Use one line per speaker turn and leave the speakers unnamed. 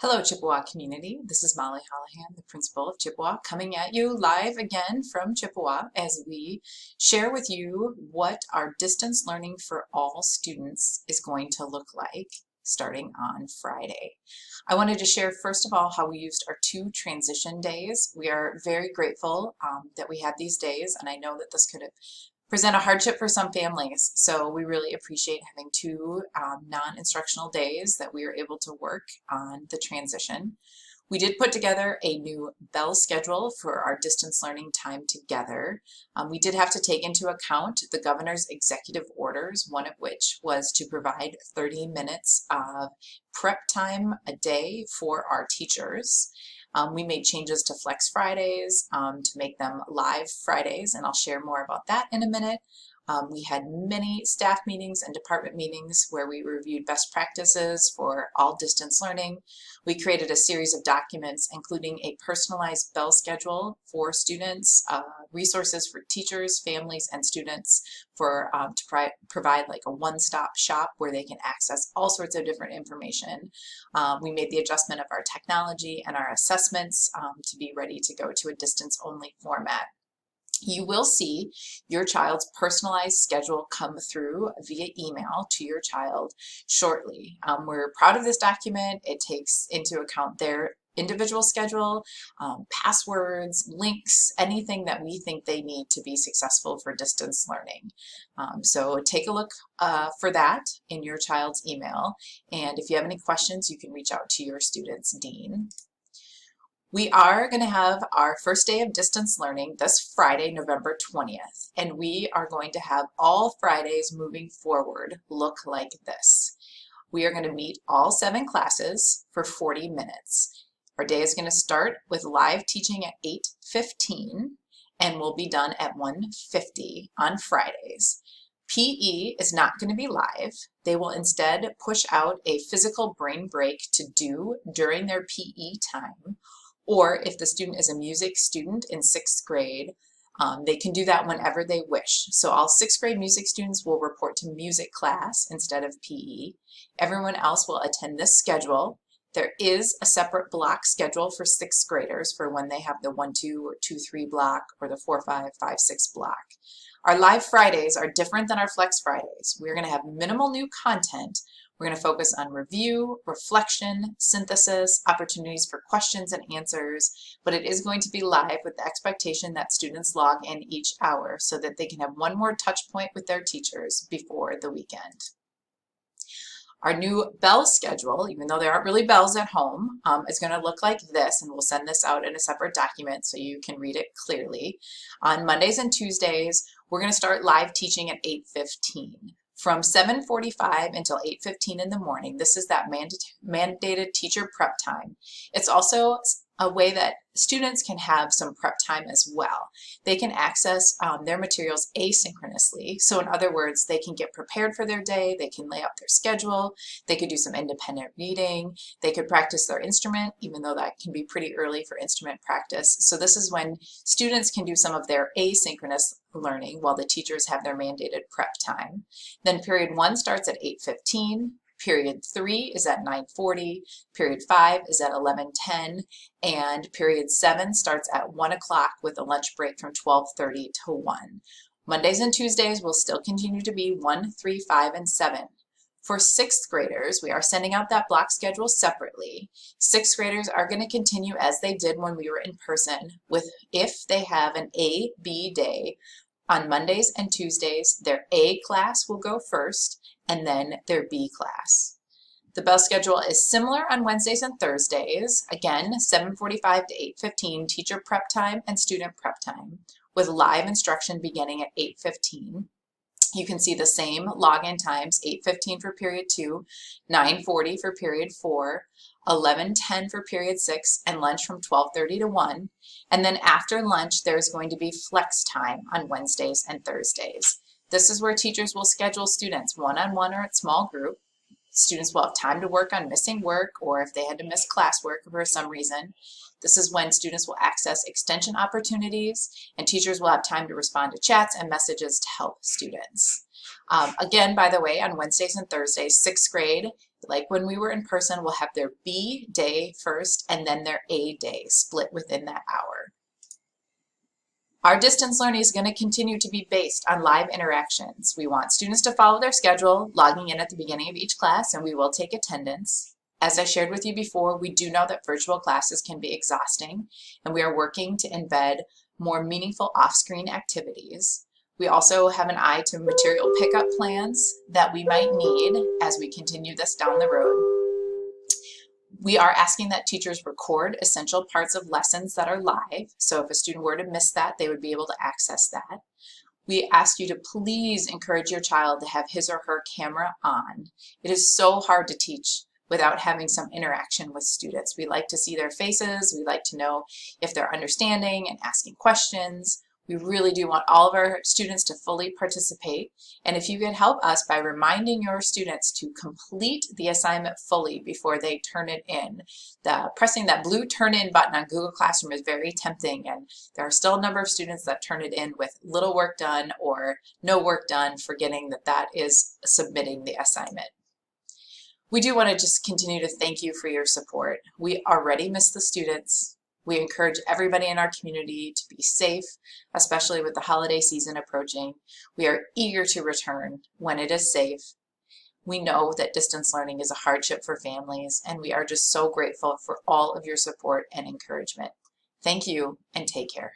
Hello, Chippewa community. This is Molly Hallahan, the principal of Chippewa, coming at you live again from Chippewa as we share with you what our distance learning for all students is going to look like starting on Friday. I wanted to share first of all how we used our 2 transition days. We are very grateful that we had these days, and I know that this could have present a hardship for some families. So we really appreciate having 2 non-instructional days that we are able to work on the transition. We did put together a new bell schedule for our distance learning time together. We did have to take into account the governor's executive orders, one of which was to provide 30 minutes of prep time a day for our teachers. We made changes to Flex Fridays to make them live Fridays, and I'll share more about that in a minute. We had many staff meetings and department meetings where we reviewed best practices for all distance learning. We created a series of documents, including a personalized bell schedule for students, resources for teachers, families, and students for to provide like a one-stop shop where they can access all sorts of different information. We made the adjustment of our technology and our assessments to be ready to go to a distance-only format. You will see your child's personalized schedule come through via email to your child shortly. We're proud of this document. It takes into account their individual schedule, passwords, links, anything that we think they need to be successful for distance learning. So take a look for that in your child's email. And if you have any questions, you can reach out to your student's dean. We are going to have our first day of distance learning this Friday, November 20th, and we are going to have all Fridays moving forward look like this. We are going to meet all 7 classes for 40 minutes. Our day is going to start with live teaching at 8:15 and will be done at 1:50 on Fridays. PE is not going to be live. They will instead push out a physical brain break to do during their PE time. Or if the student is a music student in 6th grade, they can do that whenever they wish. So all 6th grade music students will report to music class instead of PE. Everyone else will attend this schedule. There is a separate block schedule for 6th graders for when they have the 1-2 or 2-3 block or the 4-5, 5-6 block. Our live Fridays are different than our Flex Fridays. We're going to have minimal new content. We're going to focus on review, reflection, synthesis, opportunities for questions and answers, but it is going to be live with the expectation that students log in each hour so that they can have one more touch point with their teachers before the weekend. Our new bell schedule, even though there aren't really bells at home, is going to look like this, and we'll send this out in a separate document so you can read it clearly. On Mondays and Tuesdays, we're going to start live teaching at 8:15. From 7:45 until 8:15 in the morning, this is that mandated teacher prep time. It's also a way that students can have some prep time as well. They can access their materials asynchronously. So in other words, they can get prepared for their day, they can lay out their schedule, they could do some independent reading, they could practice their instrument, even though that can be pretty early for instrument practice. So this is when students can do some of their asynchronous learning while the teachers have their mandated prep time. Then period 1 starts at 8:15. Period 3 is at 9:40, period 5 is at 11:10, and period 7 starts at 1 o'clock with a lunch break from 12:30 to 1. Mondays and Tuesdays will still continue to be 1, 3, 5, and 7. For 6th graders, we are sending out that block schedule separately. 6th graders are going to continue as they did when we were in person, with if they have an A-B day on Mondays and Tuesdays, their A class will go first, and then their B class. The bell schedule is similar on Wednesdays and Thursdays. Again, 7:45 to 8:15 teacher prep time and student prep time, with live instruction beginning at 8:15. You can see the same login times, 8:15 for period 2, 9:40 for period 4, 11:10 for period 6, and lunch from 12:30 to 1. And then after lunch, there's going to be flex time on Wednesdays and Thursdays. This is where teachers will schedule students one-on-one or at small group. Students will have time to work on missing work or if they had to miss classwork for some reason. This is when students will access extension opportunities and teachers will have time to respond to chats and messages to help students. Again, by the way, on Wednesdays and Thursdays, 6th grade Like when we were in person, we'll have their B day first and then their A day split within that hour. Our distance learning is going to continue to be based on live interactions. We want students to follow their schedule, logging in at the beginning of each class, and we will take attendance. As I shared with you before, we do know that virtual classes can be exhausting, and we are working to embed more meaningful off-screen activities. We also have an eye to material pickup plans that we might need as we continue this down the road. We are asking that teachers record essential parts of lessons that are live. So if a student were to miss that, they would be able to access that. We ask you to please encourage your child to have his or her camera on. It is so hard to teach without having some interaction with students. We like to see their faces. We like to know if they're understanding and asking questions. We really do want all of our students to fully participate. And if you can help us by reminding your students to complete the assignment fully before they turn it in, pressing that blue turn in button on Google Classroom is very tempting, and there are still a number of students that turn it in with little work done or no work done, forgetting that that is submitting the assignment. We do want to just continue to thank you for your support. We already miss the students. We encourage everybody in our community to be safe, especially with the holiday season approaching. We are eager to return when it is safe. We know that distance learning is a hardship for families, and we are just so grateful for all of your support and encouragement. Thank you, and take care.